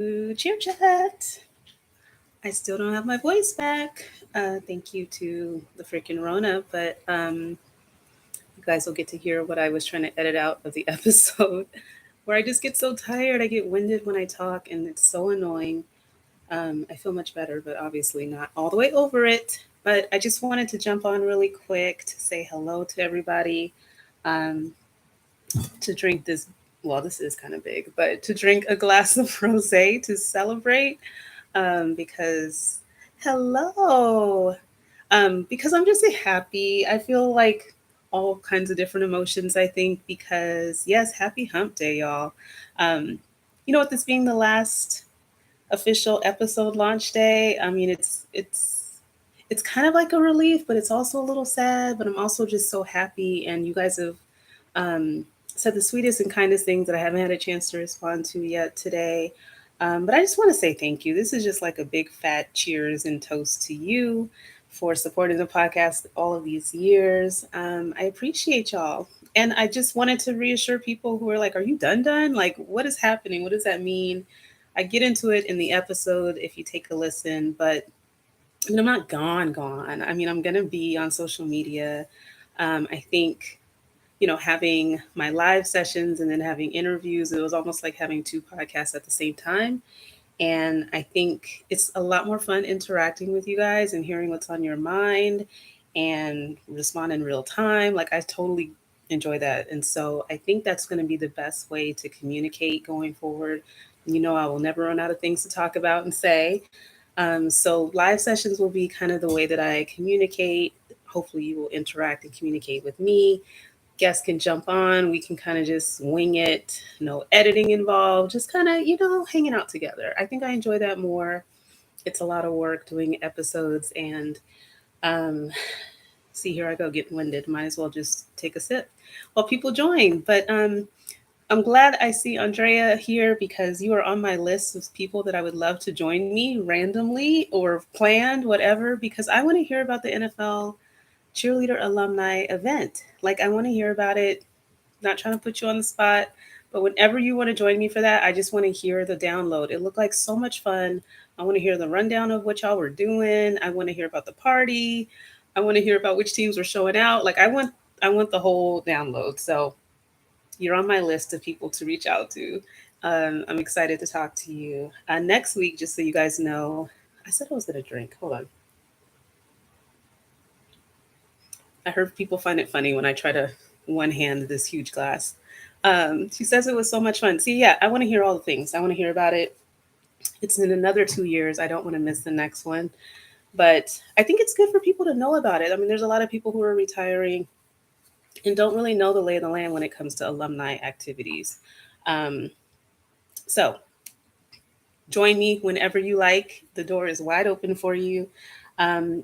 Cheer chat. I still don't have my voice back. Thank you to the freaking Rona, but you guys will get to hear what I was trying to edit out of the episode where I just get so tired. I get winded when I talk, and it's so annoying. I feel much better, but obviously not all the way over it. But I just wanted to jump on really quick to say hello to everybody, um, to drink this. Well, this is kind of big, but to drink a glass of rosé to celebrate, because hello, because I'm just happy. I feel like all kinds of different emotions. I think because yes, happy Hump Day, y'all. Um, with this being the last official episode launch day, I mean it's kind of like a relief, but it's also a little sad. But I'm also just so happy, and you guys have um, said the sweetest and kindest things that I haven't had a chance to respond to yet today. But I just want to say thank you. This is just like a big fat cheers and toast to you for supporting the podcast all of these years. I appreciate y'all. And I just wanted to reassure people who are like, are you done? Like, what is happening? What does that mean? I get into it in the episode if you take a listen, but I'm not gone. I mean, I'm going to be on social media. I think having my live sessions and then having interviews, it was almost like having two podcasts at the same time. And I think it's a lot more fun interacting with you guys and hearing what's on your mind and respond in real time. Like, I totally enjoy that. And so I think that's going to be the best way to communicate going forward. I will never run out of things to talk about and say. So live sessions will be kind of the way that I communicate. Hopefully, you will interact and communicate with me. Guests can jump on. We can kind of just wing it, no editing involved, just kind of, hanging out together. I think I enjoy that more. It's a lot of work doing episodes. And um, see, here I go getting winded. Might as well just take a sip while people join. But I'm glad I see Andrea here because you are on my list of people that I would love to join me randomly or planned, whatever, because I want to hear about the NFL cheerleader alumni event. Like, I want to hear about it. Not trying to put you on the spot, but whenever you want to join me for that, I just want to hear the download. It looked like so much fun. I want to hear the rundown of what y'all were doing. I want to hear about the party. I want to hear about which teams were showing out. Like, I want the whole download. So you're on my list of people to reach out to. I'm excited to talk to you next week. Just so you guys know, I said I was gonna drink. Hold on. I heard people find it funny when I try to one hand this huge glass. She says it was so much fun. See, yeah, I want to hear all the things. I want to hear about it. It's in another 2 years. I don't want to miss the next one. But I think it's good for people to know about it. I mean, there's a lot of people who are retiring and don't really know the lay of the land when it comes to alumni activities. Um, so join me whenever you like. The door is wide open for you.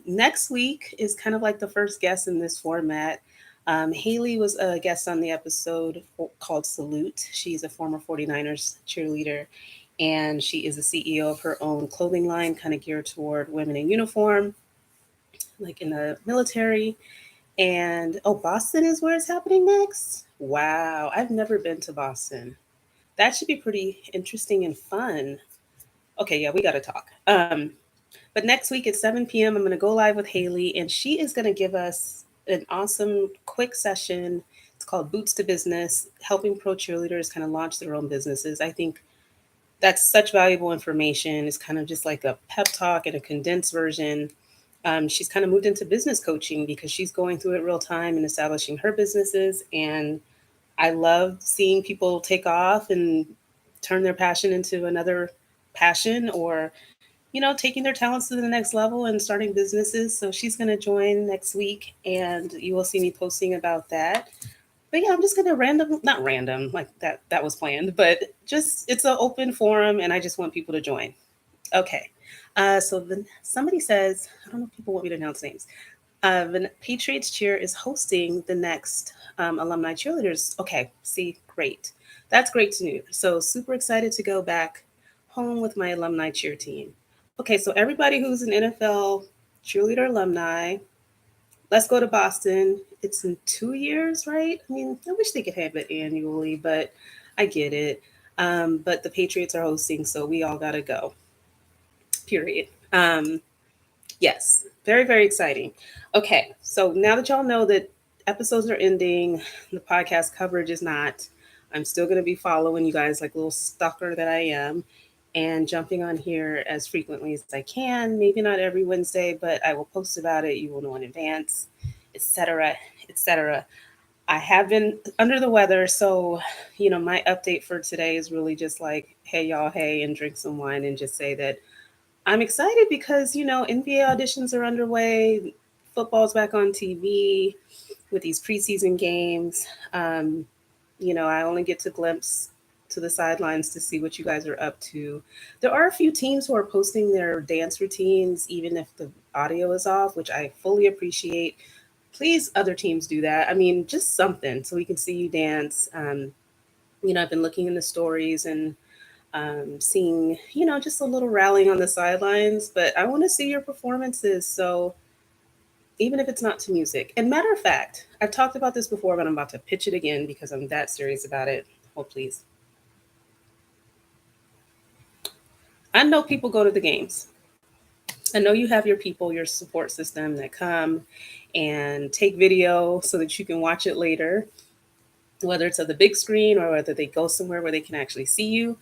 Next week is kind of like the first guest in this format. Haley was a guest on the episode called Salute. She's a former 49ers cheerleader, and she is the CEO of her own clothing line, kind of geared toward women in uniform, like in the military. And oh, Boston is where it's happening next. Wow, I've never been to Boston. That should be pretty interesting and fun. Okay, yeah, we got to talk. But next week at 7 p.m., I'm going to go live with Haley, and she is going to give us an awesome quick session. It's called Boots to Business, helping pro cheerleaders kind of launch their own businesses. I think that's such valuable information. It's kind of just like a pep talk and a condensed version. She's kind of moved into business coaching because she's going through it real time and establishing her businesses. And I love seeing people take off and turn their passion into another passion, or taking their talents to the next level and starting businesses. So she's going to join next week, and you will see me posting about that. But yeah, I'm just going to not random, like that was planned, but just it's an open forum, and I just want people to join. Okay. So then somebody says, I don't know if people want me to announce names. The Patriots Cheer is hosting the next alumni cheerleaders. Okay, see, great. That's great to know. So super excited to go back home with my alumni cheer team. Okay, so everybody who's an NFL cheerleader alumni, let's go to Boston. It's in 2 years, right? I mean, I wish they could have it annually, but I get it. But the Patriots are hosting, so we all got to go, period. Yes, very, very exciting. Okay, so now that y'all know that episodes are ending, the podcast coverage is not, I'm still going to be following you guys like a little stalker that I am and jumping on here as frequently as I can. Maybe not every Wednesday, but I will post about it. You will know in advance, etc., etc. I have been under the weather, so my update for today is really just like, hey y'all, hey, and drink some wine and just say that I'm excited because, NBA auditions are underway. Football's back on TV with these preseason games. I only get to glimpse to the sidelines to see what you guys are up to. There are a few teams who are posting their dance routines, even if the audio is off, which I fully appreciate. Please, other teams do that. I mean, just something so we can see you dance. I've been looking in the stories and seeing, just a little rallying on the sidelines, but I want to see your performances. So even if it's not to music, and matter of fact, I've talked about this before, but I'm about to pitch it again because I'm that serious about it. Hold, please. I know people go to the games. I know you have your people, your support system that come and take video so that you can watch it later, whether it's on the big screen or whether they go somewhere where they can actually see you.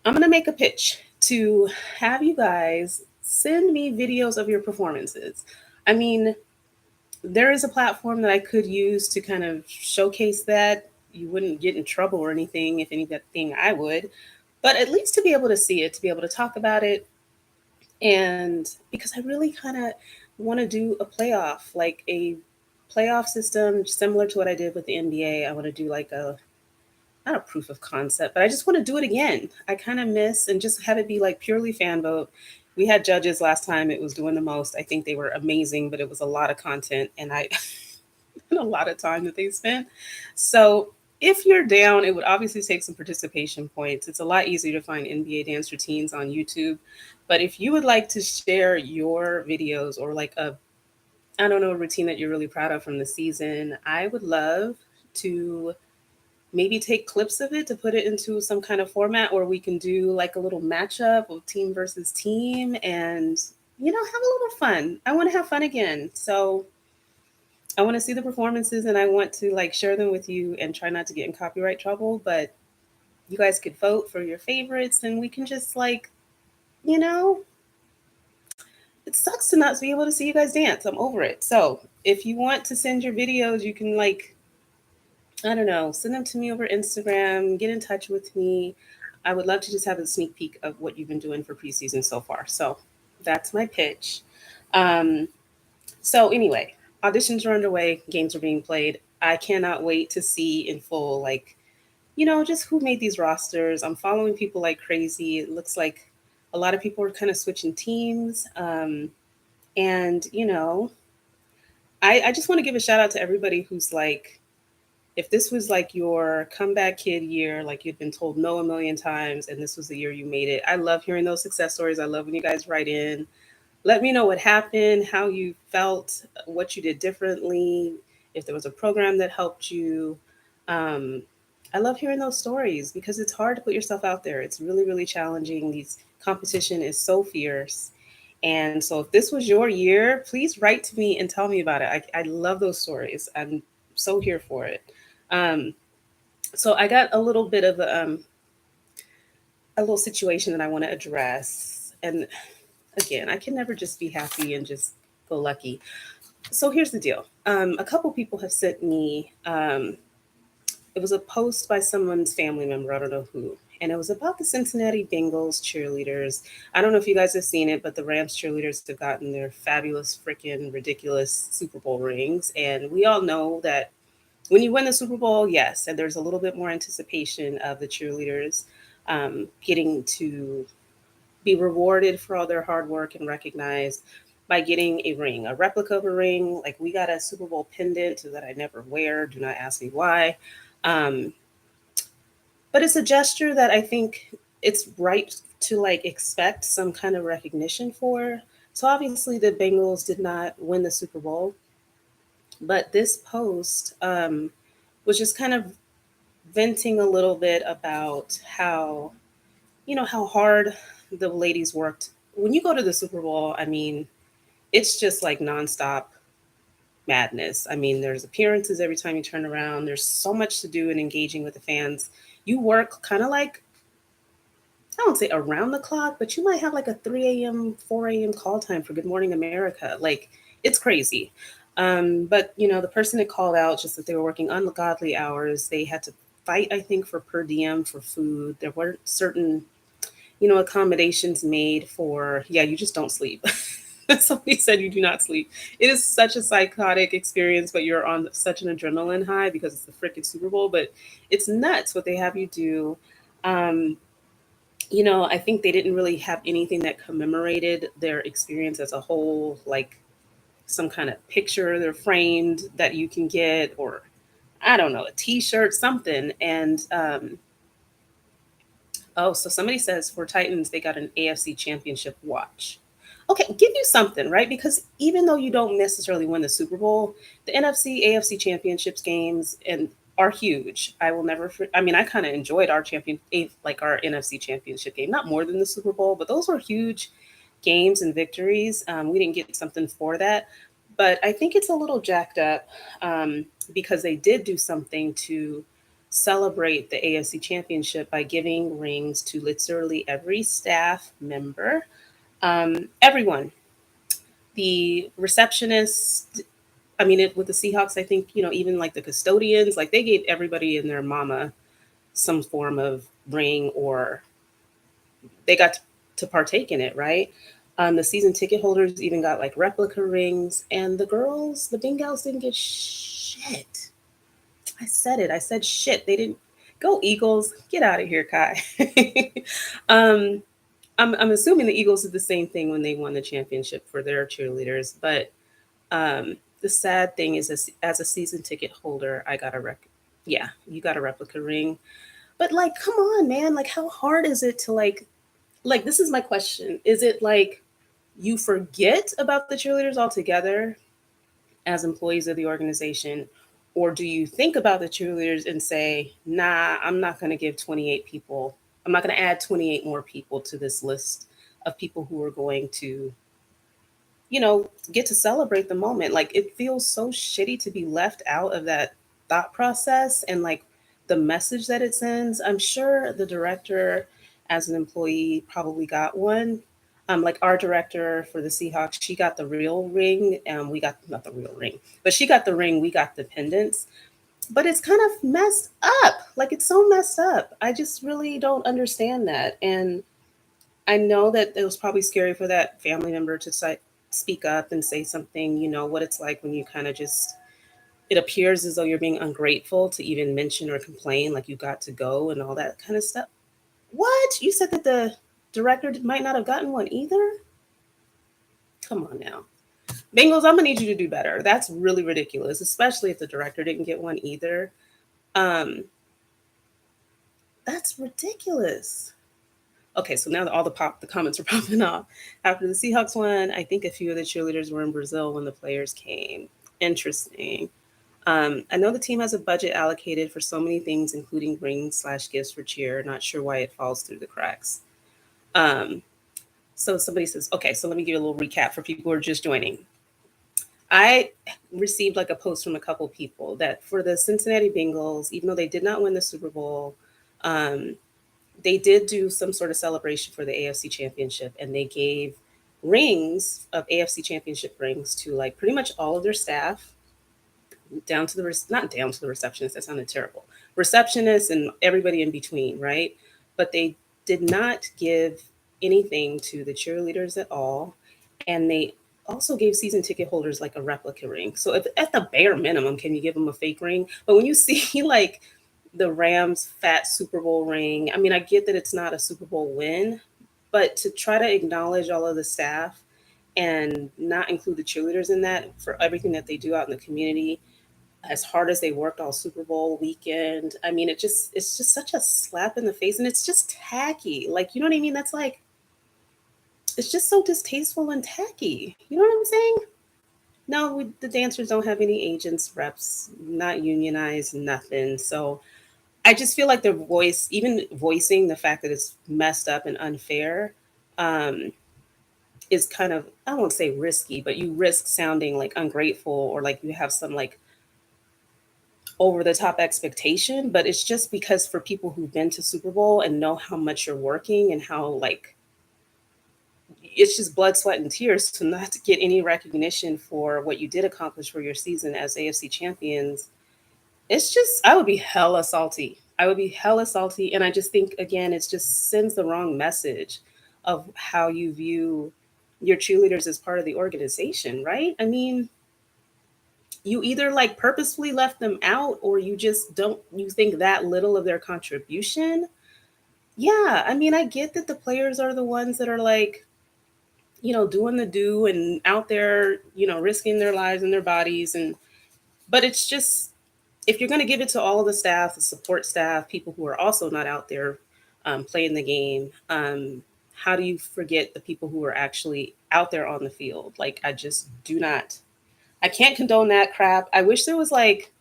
I'm going to make a pitch to have you guys send me videos of your performances. I mean, there is a platform that I could use to kind of showcase that. You wouldn't get in trouble or anything. If anything, I would. But at least to be able to see it, to be able to talk about it. And because I really kind of want to do a playoff, like a playoff system similar to what I did with the NBA. I want to do like a not a proof of concept, but I just want to do it again. I kind of miss and just have it be like purely fan vote. We had judges last time; it was doing the most. I think they were amazing, but it was a lot of content and I and a lot of time that they spent. So if you're down, it would obviously take some participation points. It's a lot easier to find NBA dance routines on YouTube. But if you would like to share your videos or like I don't know, a routine that you're really proud of from the season, I would love to maybe take clips of it to put it into some kind of format where we can do like a little matchup of team versus team and have a little fun. I want to have fun again. So I want to see the performances and I want to like share them with you and try not to get in copyright trouble, but you guys could vote for your favorites and we can just like, you know, it sucks to not be able to see you guys dance. I'm over it. So if you want to send your videos, you can like I don't know, send them to me over Instagram, get in touch with me. I would love to just have a sneak peek of what you've been doing for preseason so far. So that's my pitch. Um, so, anyway, auditions are underway, games are being played. I cannot wait to see in full, like, just who made these rosters. I'm following people like crazy. It looks like a lot of people are kind of switching teams. And, I just want to give a shout out to everybody who's like, if this was like your comeback kid year, like you'd been told no a million times, and this was the year you made it. I love hearing those success stories. I love when you guys write in. Let me know what happened, how you felt, what you did differently, if there was a program that helped you. Um, I love hearing those stories because it's hard to put yourself out there. It's really, really challenging. These competition is so fierce. And so if this was your year, please write to me and tell me about it. I love those stories. I'm so here for it. Um, so I got a little bit of a little situation that I want to address. And again, I can never just be happy and just go lucky. So here's the deal. A couple people have sent me. It was a post by someone's family member. I don't know who. And it was about the Cincinnati Bengals cheerleaders. I don't know if you guys have seen it, but the Rams cheerleaders have gotten their fabulous, freaking ridiculous Super Bowl rings. And we all know that when you win the Super Bowl, yes, and there's a little bit more anticipation of the cheerleaders getting to be rewarded for all their hard work and recognized by getting a ring, a replica of a ring. Like we got a Super Bowl pendant that I never wear. Do not ask me why. Um, but it's a gesture that I think it's right to like expect some kind of recognition for. So obviously the Bengals did not win the Super Bowl, but this post was just kind of venting a little bit about how, how hard the ladies worked. When you go to the Super Bowl, I mean, it's just like nonstop madness. I mean, there's appearances every time you turn around. There's so much to do in engaging with the fans. You work kind of like, I don't say around the clock, but you might have like a 3 a.m., 4 a.m. call time for Good Morning America. Like, it's crazy. But, the person that called out just that they were working ungodly hours. They had to fight, I think, for per diem for food. There weren't certain, accommodations made for, yeah, you just don't sleep. Somebody said you do not sleep. It is such a psychotic experience, but you're on such an adrenaline high because it's the freaking Super Bowl. But it's nuts what they have you do. Um, I think they didn't really have anything that commemorated their experience as a whole, like some kind of picture they're framed that you can get, or I don't know, a T-shirt, something. And oh, so somebody says for Titans they got an AFC Championship watch. Okay, give you something, right? Because even though you don't necessarily win the Super Bowl, the NFC, AFC championships games and are huge. I will never. I mean, I kind of enjoyed our like our NFC championship game, not more than the Super Bowl, but those were huge games and victories. We didn't get something for that, but I think it's a little jacked up because they did do something to celebrate the AFC championship by giving rings to literally every staff member, everyone, the receptionists. I mean, with the Seahawks, I think even like the custodians, like they gave everybody and their mama some form of ring, or they got to partake in it, right? The season ticket holders even got like replica rings, and the girls, the Bengals, didn't get shit. I said it. I said shit. They didn't. Go Eagles. Get out of here, Kai. um, I'm assuming the Eagles did the same thing when they won the championship for their cheerleaders. But the sad thing is, as a season ticket holder, I got a yeah, you got a replica ring. But like, come on, man. Like, how hard is it to like this is my question. Is it like you forget about the cheerleaders altogether as employees of the organization? Or do you think about the cheerleaders and say, nah, I'm not going to give 28 people, I'm not going to add 28 more people to this list of people who are going to, get to celebrate the moment? Like, it feels so shitty to be left out of that thought process and like the message that it sends. I'm sure the director, as an employee, probably got one. Like our director for the Seahawks, she got the real ring, and we got not the real ring, but she got the ring. We got the pendants, but it's kind of messed up. Like, it's so messed up. I just really don't understand that, and I know that it was probably scary for that family member to speak up and say something, what it's like when you kind of just, it appears as though you're being ungrateful to even mention or complain, like you got to go and all that kind of stuff. What? You said that the director might not have gotten one either? Come on now. Bengals, I'm gonna need you to do better. That's really ridiculous, especially if the director didn't get one either. Um, that's ridiculous. Okay, so now that all the comments are popping off. After the Seahawks won, I think a few of the cheerleaders were in Brazil when the players came. Interesting. I know the team has a budget allocated for so many things, including rings/gifts for cheer. Not sure why it falls through the cracks. Um, so somebody says, okay, so let me give you a little recap for people who are just joining. I received like a post from a couple people that for the Cincinnati Bengals, even though they did not win the Super Bowl, um, they did do some sort of celebration for the AFC Championship, and they gave rings of AFC Championship rings to like pretty much all of their staff, down to the not down to the receptionist. That sounded terrible. Receptionists and everybody in between, right? But they did not give anything to the cheerleaders at all, and they also gave season ticket holders like a replica ring. So if, at the bare minimum, can you give them a fake ring? But when you see like the Rams fat Super Bowl ring, I mean, I get that it's not a Super Bowl win, but to try to acknowledge all of the staff and not include the cheerleaders in that for everything that they do out in the community, as hard as they worked all Super Bowl weekend. I mean, it's just such a slap in the face, and it's just tacky. Like, you know what I mean? That's like, it's just so distasteful and tacky. You know what I'm saying? No, the dancers don't have any agents, reps, not unionized, nothing. So I just feel like their voice, even voicing the fact that it's messed up and unfair, um, is kind of, I won't say risky, but you risk sounding like ungrateful or like you have some like over the top expectation. But it's just because for people who've been to Super Bowl and know how much you're working and how like it's just blood, sweat, and tears to not to get any recognition for what you did accomplish for your season as AFC champions. It's just, I would be hella salty. I would be hella salty. And I just think, again, it just sends the wrong message of how you view your cheerleaders as part of the organization, right? I mean, you either like purposefully left them out or you just don't, you think that little of their contribution. Yeah, I mean, I get that the players are the ones that are like, doing the do and out there, risking their lives and their bodies. And, but it's just, if you're going to give it to all of the staff, the support staff, people who are also not out there playing the game, how do you forget the people who are actually out there on the field? Like, I just do not, I can't condone that crap. I wish there was like,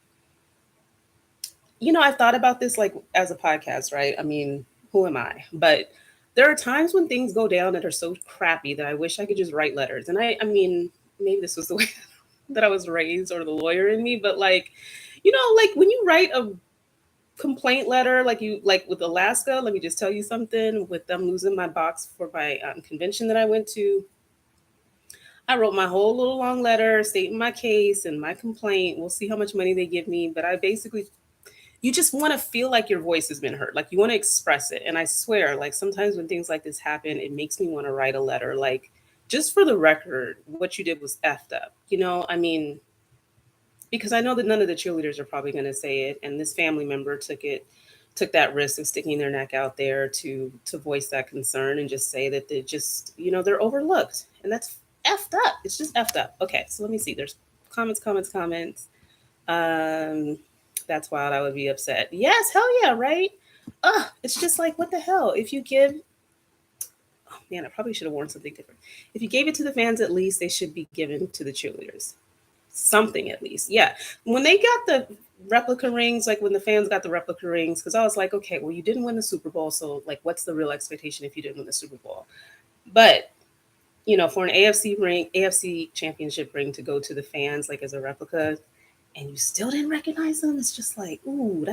I've thought about this like as a podcast, right? I mean, who am I? But there are times when things go down that are so crappy that I wish I could just write letters. And I mean, maybe this was the way that I was raised or the lawyer in me, but like, like when you write a complaint letter, like you like with Alaska, let me just tell you something. With them losing my box for my convention that I went to, I wrote my whole little long letter stating my case and my complaint. We'll see how much money they give me, but I basically, you just want to feel like your voice has been heard, like you want to express it. And I swear, like sometimes when things like this happen, it makes me want to write a letter, like just for the record, what you did was effed up. I mean, because I know that none of the cheerleaders are probably going to say it, and this family member took that risk of sticking their neck out there to voice that concern and just say that they just they're overlooked, and that's effed up. It's just effed up. Okay, so let me see. There's comments. Um, that's wild. I would be upset. Yes, hell yeah, right. It's just like what the hell if you give. Oh man, I probably should have worn something different. If you gave it to the fans, at least they should be given to the cheerleaders something at least. Yeah. When they got the replica rings, like when the fans got the replica rings, because I was like, okay, well, you didn't win the Super Bowl. So, like, what's the real expectation if you didn't win the Super Bowl? But, for an AFC championship ring to go to the fans, like as a replica, and you still didn't recognize them, it's just like, ooh,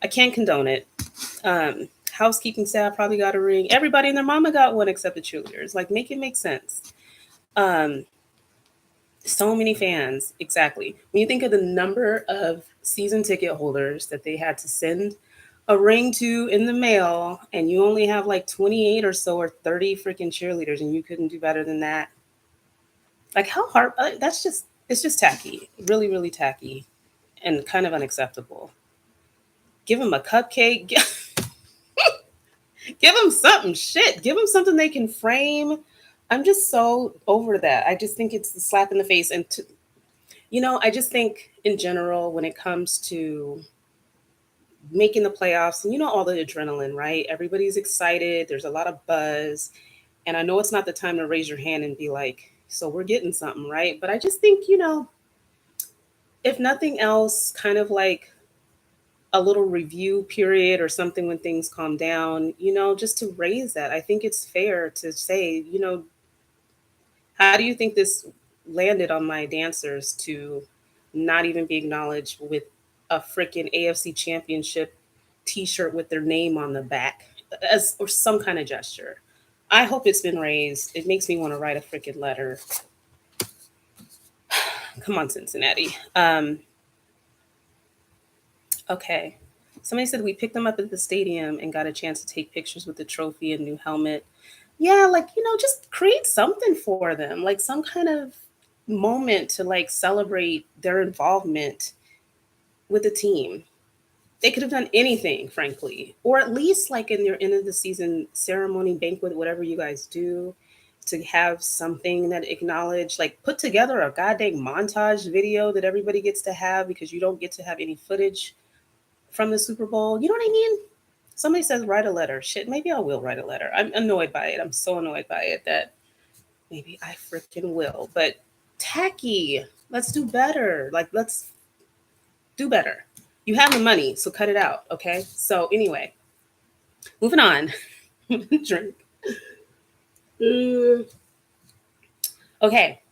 I can't condone it. Housekeeping staff probably got a ring. Everybody and their mama got one except the cheerleaders. Like, make it make sense. Um, So many fans, exactly. When you think of the number of season ticket holders that they had to send a ring to in the mail, and you only have like 28 or so or 30 freaking cheerleaders, and you couldn't do better than that. Like, how hard? That's just, it's just tacky. Really, really tacky and kind of unacceptable. Give them a cupcake, give them something. Shit, give them something they can frame. I'm just so over that. I just think it's the slap in the face. And I just think in general, when it comes to making the playoffs, and all the adrenaline, right? Everybody's excited. There's a lot of buzz. And I know it's not the time to raise your hand and be like, so we're getting something, right? But I just think, if nothing else, kind of like a little review period or something when things calm down, just to raise that. I think it's fair to say, how do you think this landed on my dancers to not even be acknowledged with a freaking AFC championship t-shirt with their name on the back as or some kind of gesture? I hope it's been raised. It makes me want to write a freaking letter. Come on, Cincinnati. Okay. Somebody said we picked them up at the stadium and got a chance to take pictures with the trophy and new helmet. Yeah, like, just create something for them, like some kind of moment to like celebrate their involvement with the team. They could have done anything, frankly, or at least like in your end of the season ceremony, banquet, whatever you guys do, to have something that acknowledge, like put together a goddamn montage video that everybody gets to have because you don't get to have any footage from the Super Bowl. You know what I mean? Somebody says write a letter. Shit, maybe I will write a letter. I'm annoyed by it. I'm so annoyed by it that maybe I freaking will. But tacky. Let's do better. Like let's do better. You have the money, so cut it out, okay? So anyway, moving on. Drink. Okay.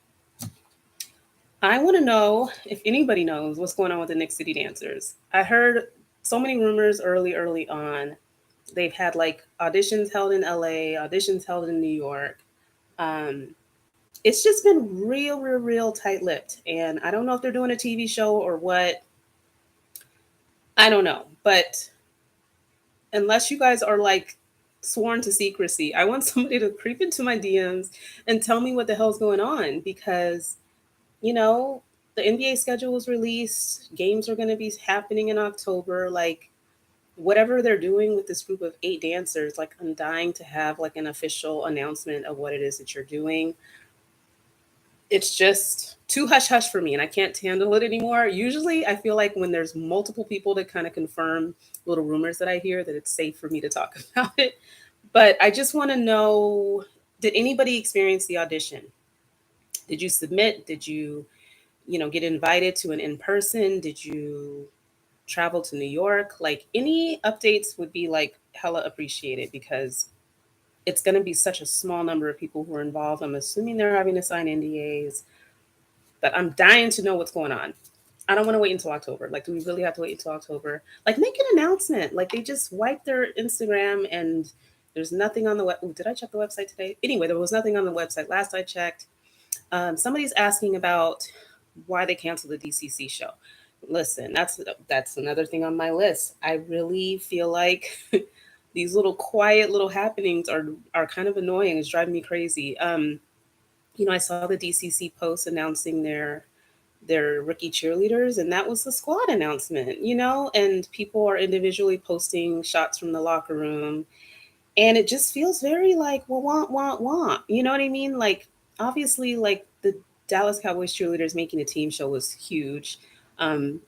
I want to know if anybody knows what's going on with the Nick City Dancers. I heard so many rumors early on. They've had like auditions held in LA, auditions held in New York. Um, it's just been real tight lipped. And I don't know if they're doing a TV show or what. I don't know. But unless you guys are like sworn to secrecy, I want somebody to creep into my DMs and tell me what the hell's going on because, you know, the NBA schedule was released, games are going to be happening in October. Like, whatever they're doing with this group of 8 dancers, like, I'm dying to have like an official announcement of what it is that you're doing. It's just too hush hush for me and I can't handle it anymore. Usually I feel like when there's multiple people to kind of confirm little rumors that I hear that it's safe for me to talk about it. But I just want to know, did anybody experience the audition? Did you submit? Did you, get invited to an in person? Did you travel to New York? Like any updates would be like hella appreciated because it's going to be such a small number of people who are involved. I'm assuming they're having to sign NDAs. But I'm dying to know what's going on. I don't want to wait until October. Like, do we really have to wait until October? Like, make an announcement. Like, they just wiped their Instagram and there's nothing on the web. Did I check the website today? Anyway, there was nothing on the website. Last I checked, somebody's asking about why they canceled the DCC show. Listen, that's another thing on my list. I really feel like these little quiet little happenings are kind of annoying. It's driving me crazy. I saw the DCC post announcing their rookie cheerleaders, and that was the squad announcement. And people are individually posting shots from the locker room, and it just feels very like, well, want. You know what I mean? Like, obviously, like the Dallas Cowboys cheerleaders making a team show was huge,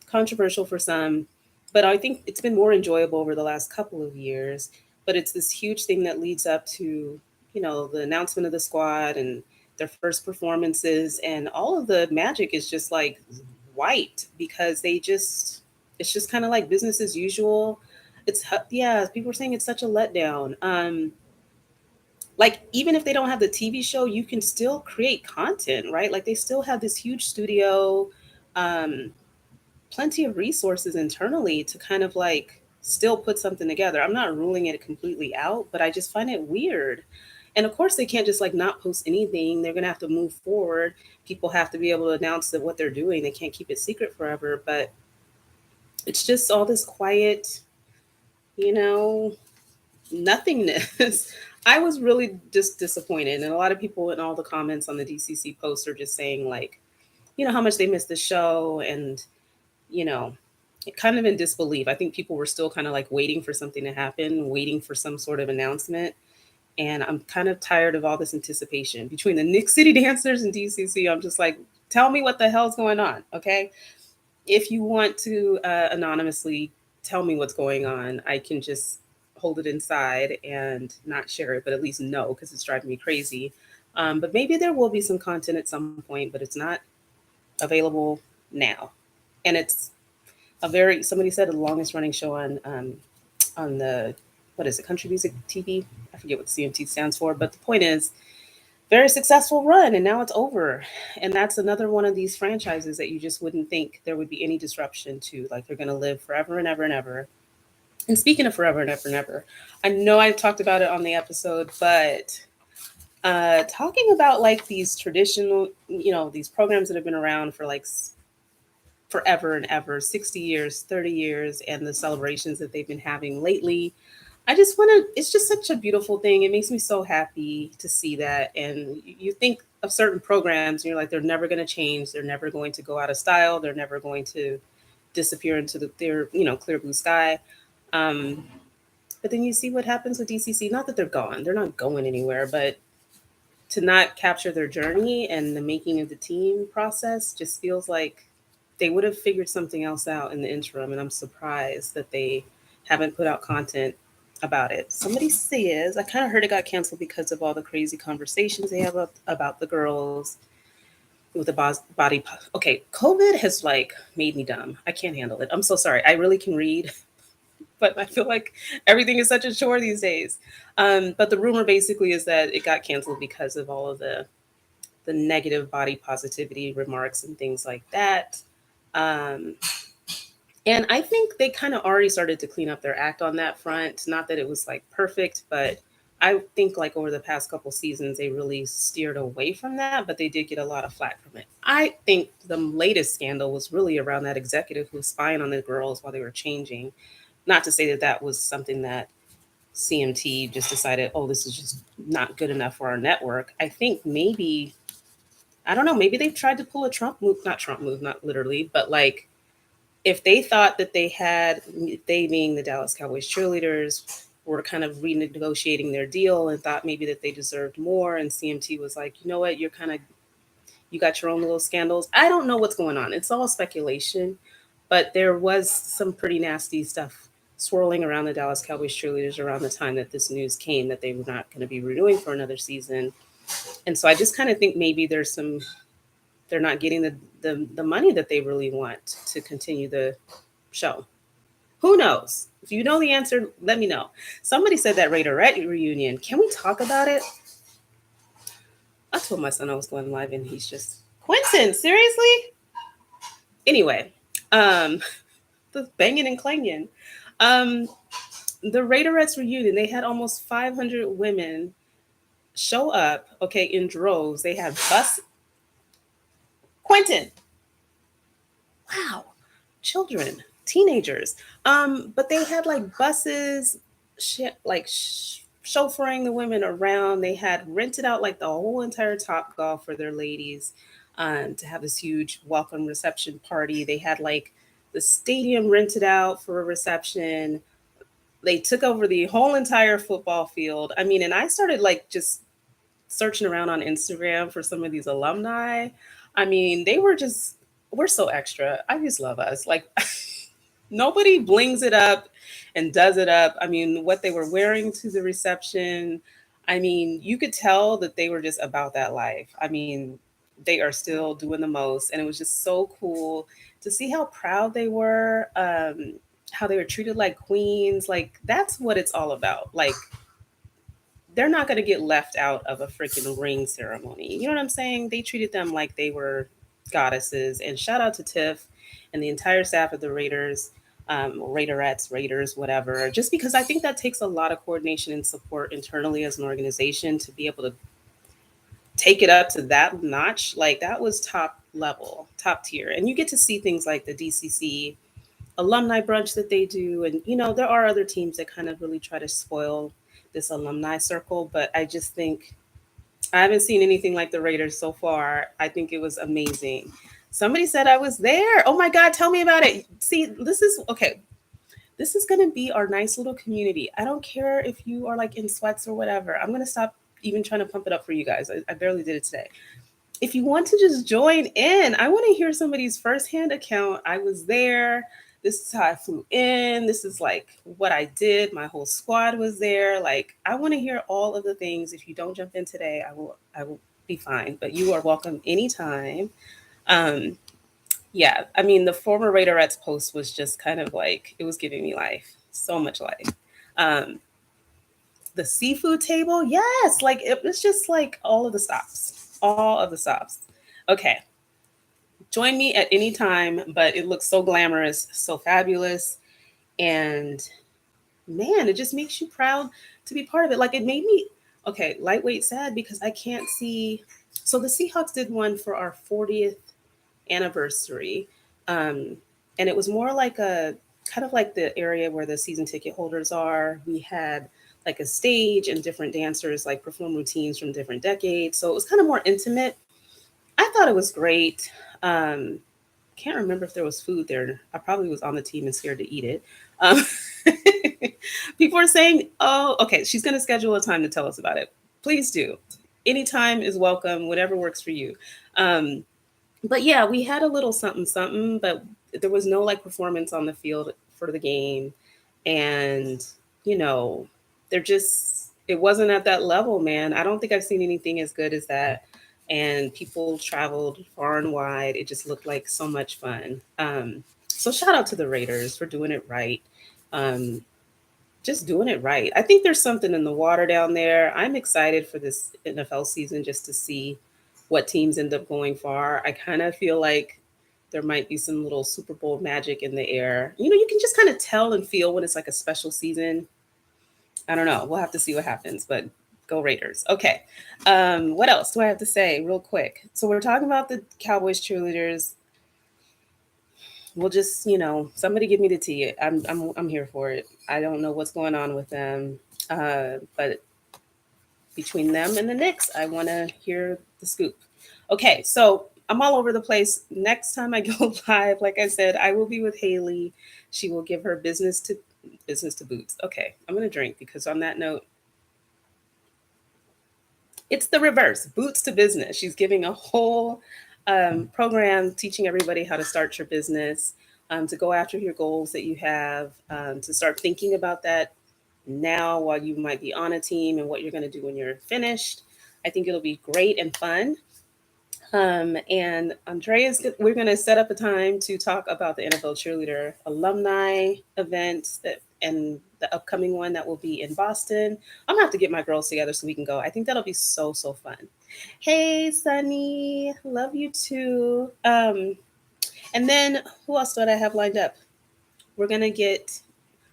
controversial for some, but I think it's been more enjoyable over the last couple of years. But it's this huge thing that leads up to, the announcement of the squad and their first performances, and all of the magic is just like wiped because it's just kind of like business as usual. Yeah, people are saying it's such a letdown. Like, even if they don't have the TV show, you can still create content, right? Like, they still have this huge studio, um, plenty of resources internally to kind of like still put something together. I'm not ruling it completely out, but I just find it weird. And of course, they can't just like not post anything. They're gonna have to move forward. People have to be able to announce that what they're doing. They can't keep it secret forever. But it's just all this quiet, you know, nothingness. I was really just disappointed, and a lot of people in all the comments on the DCC post are just saying like, how much they missed the show, and you know, kind of in disbelief. I think people were still kind of like waiting for something to happen, waiting for some sort of announcement. And I'm kind of tired of all this anticipation between the Nick City Dancers and DCC. I'm just like, tell me what the hell's going on, okay? If you want to anonymously tell me what's going on, I can just hold it inside and not share it, but at least know because it's driving me crazy. But maybe there will be some content at some point, but it's not available now. And it's somebody said the longest running show on the, what is it, country music TV? I forget what CMT stands for, but the point is, very successful run, and now it's over. And that's another one of these franchises that you just wouldn't think there would be any disruption to. Like, they're going to live forever and ever and ever. And speaking of forever and ever and ever, I know I talked about it on the episode, but talking about like these traditional, these programs that have been around for like forever and ever, 60 years, 30 years, and the celebrations that they've been having lately. I just want to, it's just such a beautiful thing. It makes me so happy to see that. And you think of certain programs and you're like, they're never going to change. They're never going to go out of style. They're never going to disappear into the clear blue sky. Um, but then you see what happens with DCC. Not that they're gone. They're not going anywhere, but to not capture their journey and the making of the team process just feels like they would have figured something else out in the interim. And I'm surprised that they haven't put out content about it. Somebody says, I kind of heard it got canceled because of all the crazy conversations they have about the girls. with the body. Okay, COVID has like made me dumb. I can't handle it. I'm so sorry. I really can read, but I feel like everything is such a chore these days. But the rumor basically is that it got canceled because of all of the negative body positivity remarks and things like that. Um, and I think they kind of already started to clean up their act on that front. Not that it was like perfect, but I think like over the past couple seasons, they really steered away from that, but they did get a lot of flack from it. I think the latest scandal was really around that executive who was spying on the girls while they were changing. Not to say that that was something that CMT just decided, oh, this is just not good enough for our network. I think maybe, I don't know, maybe they've tried to pull a Trump move, not literally, but like if they thought that they had, they being the Dallas Cowboys cheerleaders, were kind of renegotiating their deal and thought maybe that they deserved more, and CMT was like, you know what, you're kind of, you got your own little scandals. I don't know what's going on. It's all speculation, but there was some pretty nasty stuff swirling around the Dallas Cowboys cheerleaders around the time that this news came that they were not going to be renewing for another season. And so I just kind of think maybe there's some, they're not getting the money that they really want to continue the show. Who knows? If you know the answer, let me know. Somebody said that Raiderette reunion. Can we talk about it? I told my son I was going live, and he's just Quentin. Seriously? Anyway, um, the banging and clanging. Um, the Raiderettes reunion. They had almost 500 women show up. Okay, in droves. They had bus. Quentin. Wow, children, teenagers. But they had like buses, chauffeuring the women around. They had rented out like the whole entire Top Golf for their ladies, to have this huge welcome reception party. They had like the stadium rented out for a reception. They took over the whole entire football field. I mean, and I started like just searching around on Instagram for some of these alumni. I mean, they were just, we're so extra. I just love us. Like, nobody blings it up and does it up. I mean, what they were wearing to the reception, I mean, you could tell that they were just about that life. I mean, they are still doing the most. And it was just so cool to see how proud they were, how they were treated like queens. Like, that's what it's all about. Like, they're not going to get left out of a freaking ring ceremony. You know what I'm saying? They treated them like they were goddesses. And shout out to Tiff and the entire staff of the Raiders, Raiderettes, Raiders, whatever. Just because I think that takes a lot of coordination and support internally as an organization to be able to take it up to that notch. Like that was top level, top tier. And you get to see things like the DCC alumni brunch that they do. And, you know, there are other teams that kind of really try to spoil this alumni circle, but I just think I haven't seen anything like the Raiders so far. I think it was amazing. Somebody said I was there. Oh my God, tell me about it. See, this is okay. This is going to be our nice little community. I don't care if you are like in sweats or whatever. I'm going to stop even trying to pump it up for you guys. I barely did it today. If you want to just join in, I want to hear somebody's firsthand account. I was there. This is how I flew in. This is like what I did. My whole squad was there. Like I want to hear all of the things. If you don't jump in today, I will be fine. But you are welcome anytime. Um, yeah, I mean the former Raiderettes post was just kind of like it was giving me life, so much life. Um, the seafood table, yes, like it was just like all of the stops. Okay, join me at any time, but it looks so glamorous, so fabulous. And man, it just makes you proud to be part of it. Like it made me, okay, lightweight sad because I can't see. So the Seahawks did one for our 40th anniversary. Um, and it was more like a kind of like the area where the season ticket holders are. We had like a stage and different dancers like perform routines from different decades. So it was kind of more intimate. I thought it was great. Um, can't remember if there was food there. I probably was on the team and scared to eat it. Um, people are saying, "Oh, okay, she's going to schedule a time to tell us about it." Please do. Anytime is welcome. Whatever works for you. Um, but yeah, we had a little something something, but there was no like performance on the field for the game, and you know, they're just it wasn't at that level, man. I don't think I've seen anything as good as that. and people traveled far and wide. It just looked like so much fun. So shout out to the Raiders for doing it right. Um, just doing it right. I think there's something in the water down there. I'm excited for this NFL season just to see what teams end up going far. I kind of feel like there might be some little Super Bowl magic in the air. You can just kind of tell and feel when it's like a special season. I don't know. We'll have to see what happens, but go Raiders. Okay. What else do I have to say real quick? So we're talking about the Cowboys cheerleaders. We'll just, somebody give me the tea. I'm here for it. I don't know what's going on with them. But between them and the Knicks, I want to hear the scoop. Okay, so I'm all over the place. Next time I go live, like I said, I will be with Haley. She will give her business to boots. Okay, I'm gonna drink because on that note, it's the reverse, boots to business. She's giving a whole program teaching everybody how to start your business, to go after your goals that you have, to start thinking about that now while you might be on a team and what you're going to do when you're finished. I think it'll be great and fun. And Andrea's, we're going to set up a time to talk about the NFL cheerleader alumni event and the upcoming one that will be in Boston. I'm gonna have to get my girls together so we can go. I think that'll be so, so fun. Hey, Sunny, love you too. And then who else do I have lined up? We're gonna get.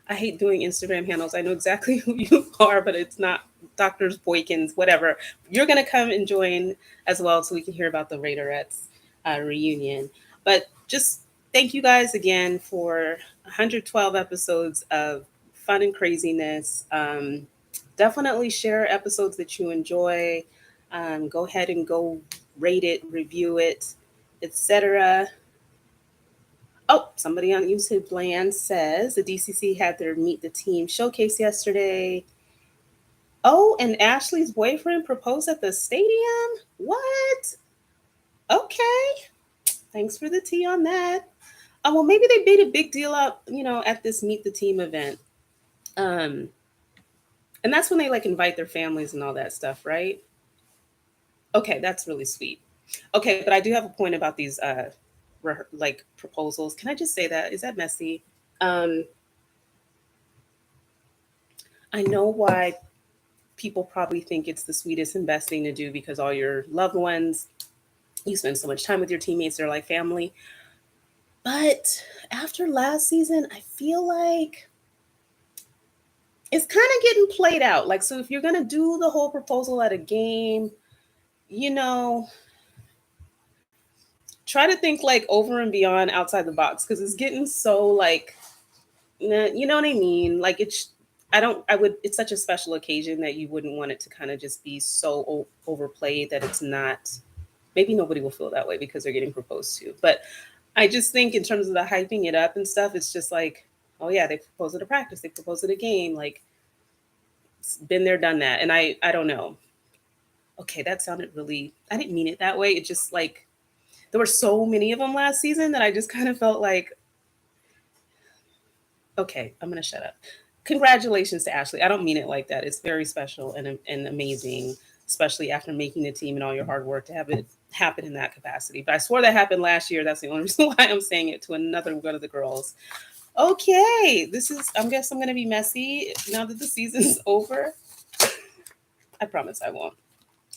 I hate doing Instagram handles. I know exactly who you are, but it's not Doctors Boykins, whatever. You're gonna come and join as well, so we can hear about the Raiderettes reunion. But just thank you guys again for 112 episodes of fun and craziness. Definitely share episodes that you enjoy. Go ahead and go rate it, review it, etc. Oh, somebody on YouTube land says the DCC had their Meet the Team showcase yesterday. Oh, and Ashley's boyfriend proposed at the stadium? What? Okay. Thanks for the tea on that. Oh, well, maybe they made a big deal out, at this Meet the Team event. Um, and that's when they like invite their families and all that stuff, right? Okay, that's really sweet. Okay, but I do have a point about these like proposals. Can I just say that? Is that messy? Um, I know why people probably think it's the sweetest and best thing to do because all your loved ones, you spend so much time with your teammates, they're like family. But after last season, I feel like it's kind of getting played out. Like, so if you're going to do the whole proposal at a game, you know, try to think like over and beyond outside the box because it's getting so like, you know what I mean? Like, it's such a special occasion that you wouldn't want it to kind of just be so overplayed that it's not, maybe nobody will feel that way because they're getting proposed to. But I just think in terms of the hyping it up and stuff, it's just like, oh yeah, they proposed at a practice, they proposed at a game, like it's been there, done that. And I don't know. Okay, that sounded really, I didn't mean it that way. It just like there were so many of them last season that I just kind of felt like, okay, I'm gonna shut up. Congratulations to Ashley. I don't mean it like that. It's very special and amazing, especially after making the team and all your hard work to have it happen in that capacity. But I swore that happened last year. That's the only reason why I'm saying it to another one of the girls. Okay, I guess I'm gonna be messy now that the season's over. I promise I won't.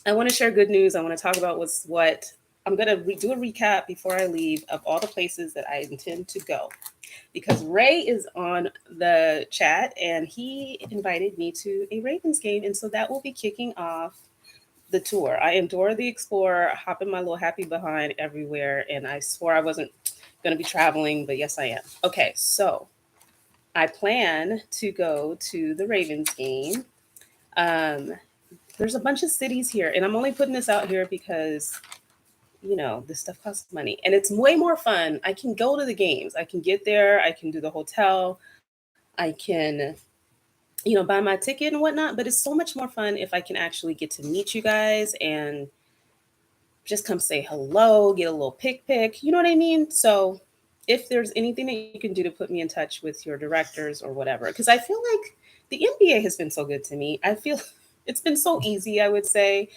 I want to share good news. I want to talk about what's what. I'm gonna do a recap before I leave of all the places that I intend to go because Ray is on the chat and he invited me to a Ravens game. And so that will be kicking off the tour. I am Dora the Explorer, hopping my little happy behind everywhere. And I swore I wasn't going to be traveling, but yes, I am. Okay, so I plan to go to the Ravens game. There's a bunch of cities here, and I'm only putting this out here because this stuff costs money and it's way more fun. I can go to the games, I can get there, I can do the hotel, I can, buy my ticket and whatnot. But it's so much more fun if I can actually get to meet you guys and just come say hello, get a little pick. You know what I mean? So if there's anything that you can do to put me in touch with your directors or whatever, because I feel like the NBA has been so good to me. I feel it's been so easy, I would say.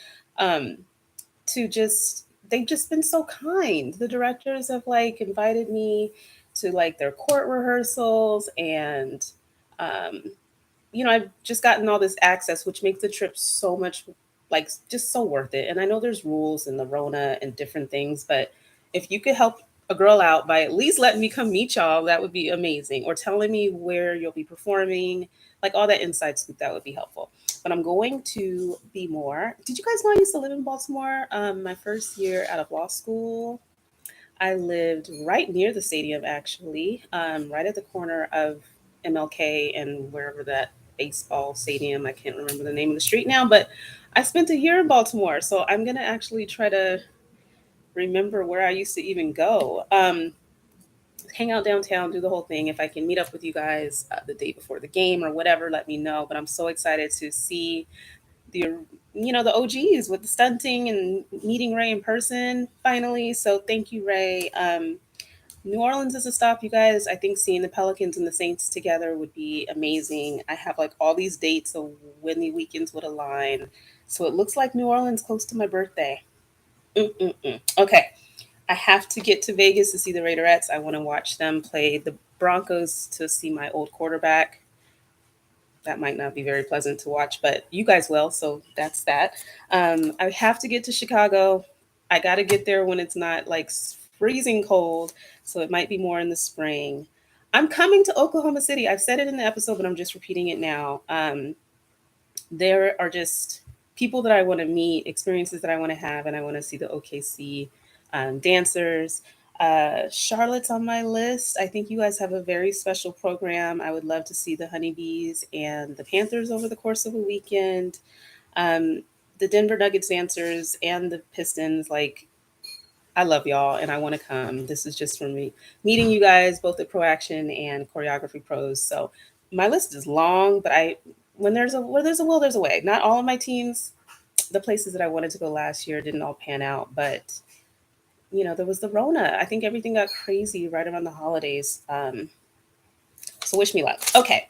to just, they've just been so kind. The directors have like invited me to like their court rehearsals, and um, I've just gotten all this access, which makes the trip so much, like, just so worth it. And I know there's rules in the Rona and different things, but if you could help a girl out by at least letting me come meet y'all, that would be amazing. Or telling me where you'll be performing, like all that inside scoop, that would be helpful. But I'm going to be more. Did you guys know I used to live in Baltimore? My first year out of law school, I lived right near the stadium, actually, right at the corner of MLK and wherever that baseball stadium. I can't remember the name of the street now, but I spent a year in Baltimore, so I'm gonna actually try to remember where I used to even go. Hang out downtown, do the whole thing. If I can meet up with you guys the day before the game or whatever, let me know. But I'm so excited to see the the OGs with the stunting and meeting Ray in person finally. So thank you, Ray. New Orleans is a stop, you guys. I think seeing the Pelicans and the Saints together would be amazing. I have like all these dates of when the weekends would align. So it looks like New Orleans close to my birthday. Mm-mm-mm. Okay. I have to get to Vegas to see the Raiderettes. I want to watch them play the Broncos to see my old quarterback. That might not be very pleasant to watch, but you guys will. So that's that. I have to get to Chicago. I got to get there when it's not like freezing cold. So it might be more in the spring. I'm coming to Oklahoma City. I've said it in the episode, but I'm just repeating it now. There are just people that I want to meet, experiences that I want to have, and I want to see the OKC dancers. Charlotte's on my list. I think you guys have a very special program. I would love to see the Honeybees and the Panthers over the course of a weekend. Um, the Denver Nuggets dancers and the Pistons, like, I love y'all and I want to come. This is just for me meeting you guys both at Pro Action and Choreography Pros. So my list is long, but I when there's a where there's a will, there's a way. Not all of my teams, the places that I wanted to go last year didn't all pan out, but there was the Rona. I think everything got crazy right around the holidays. So wish me luck. Okay,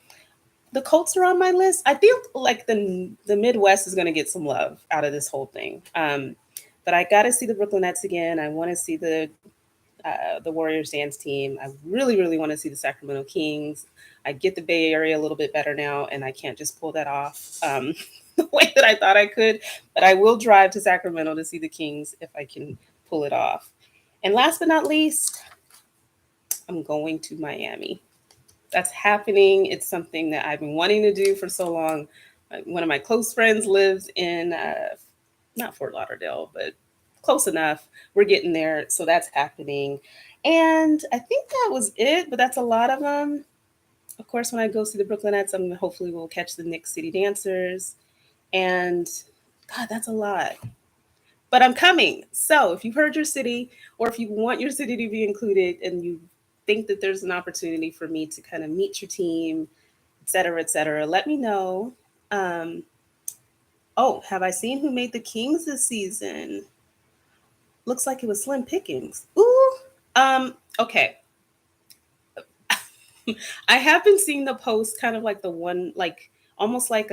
the Colts are on my list. I feel like the Midwest is going to get some love out of this whole thing. But I got to see the Brooklyn Nets again. I want to see the Warriors dance team. I really, really want to see the Sacramento Kings. I get the Bay Area a little bit better now, and I can't just pull that off the way that I thought I could. But I will drive to Sacramento to see the Kings if I can pull it off. And last but not least, I'm going to Miami. That's happening. It's something that I've been wanting to do for so long. One of my close friends lives in not Fort Lauderdale, but close enough. We're getting there, so that's happening. And I think that was it, but that's a lot of them. Of course, when I go see the Brooklyn Nets, I'm hopefully will catch the Knicks City Dancers. And God, that's a lot. But I'm coming. So if you've heard your city, or if you want your city to be included, and you think that there's an opportunity for me to kind of meet your team, et cetera, let me know. Um, oh, have I seen who made the Kings this season? Looks like it was Slim Pickings. Ooh. Okay. I have been seeing the post, kind of like the one, like almost like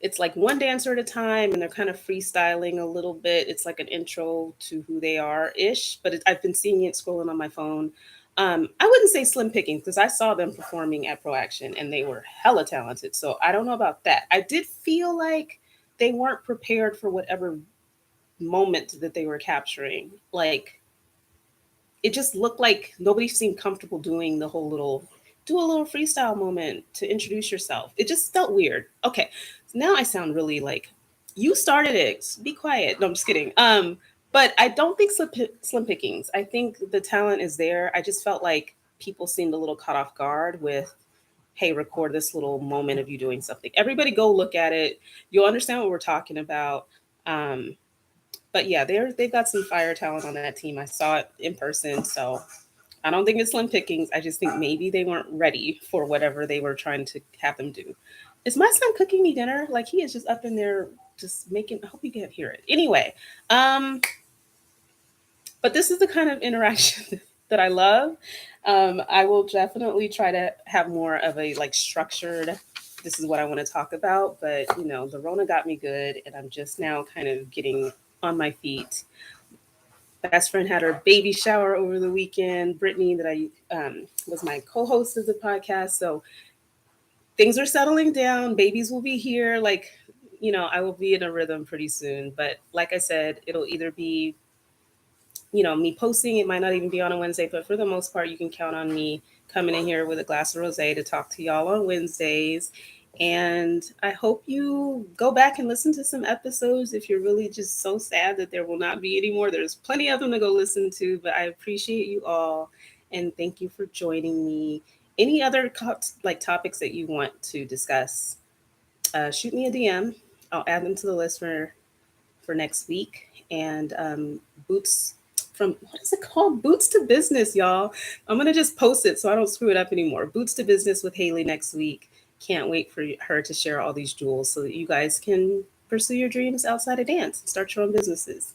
it's like one dancer at a time, and they're kind of freestyling a little bit. It's like an intro to who they are ish, but I've been seeing it scrolling on my phone. I wouldn't say slim picking because I saw them performing at Pro Action and they were hella talented. So I don't know about that. I did feel like they weren't prepared for whatever moment that they were capturing. Like, it just looked like nobody seemed comfortable doing the whole little do a little freestyle moment to introduce yourself. It just felt weird. Okay, so now I sound really like you started it. Be quiet. No, I'm just kidding. But I don't think slim pickings. I think the talent is there. I just felt like people seemed a little caught off guard with, hey, record this little moment of you doing something. Everybody go look at it. You'll understand what we're talking about. Um, but yeah, they've got some fire talent on that team. I saw it in person, so I don't think it's slim pickings. I just think maybe they weren't ready for whatever they were trying to have them do. Is my son cooking me dinner? Like, he is just up in there just making. I hope you can hear it. Anyway, but this is the kind of interaction that I love. I will definitely try to have more of a like structured. This is what I want to talk about, but the Rona got me good, and I'm just now kind of getting on my feet. Best friend had her baby shower over the weekend. Brittany, that I was my co-host of the podcast, so things are settling down. Babies will be here. Like, I will be in a rhythm pretty soon. But like I said, it'll either be, me posting. It might not even be on a Wednesday, but for the most part, you can count on me coming in here with a glass of rosé to talk to y'all on Wednesdays. And I hope you go back and listen to some episodes if you're really just so sad that there will not be any more. There's plenty of them to go listen to, but I appreciate you all and thank you for joining me. Any other topics that you want to discuss? Shoot me a DM. I'll add them to the list for next week. And Boots from what is it called? Boots to Business, y'all. I'm gonna just post it so I don't screw it up anymore. Boots to Business with Haley next week. Can't wait for her to share all these jewels so that you guys can pursue your dreams outside of dance and start your own businesses.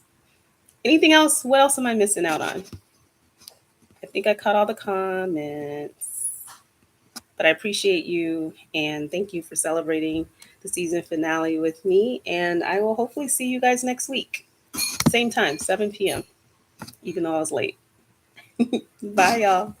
Anything else? What else am I missing out on? I think I caught all the comments. But I appreciate you and thank you for celebrating the season finale with me. And I will hopefully see you guys next week. Same time, 7 p.m., even though I was late. Bye, y'all.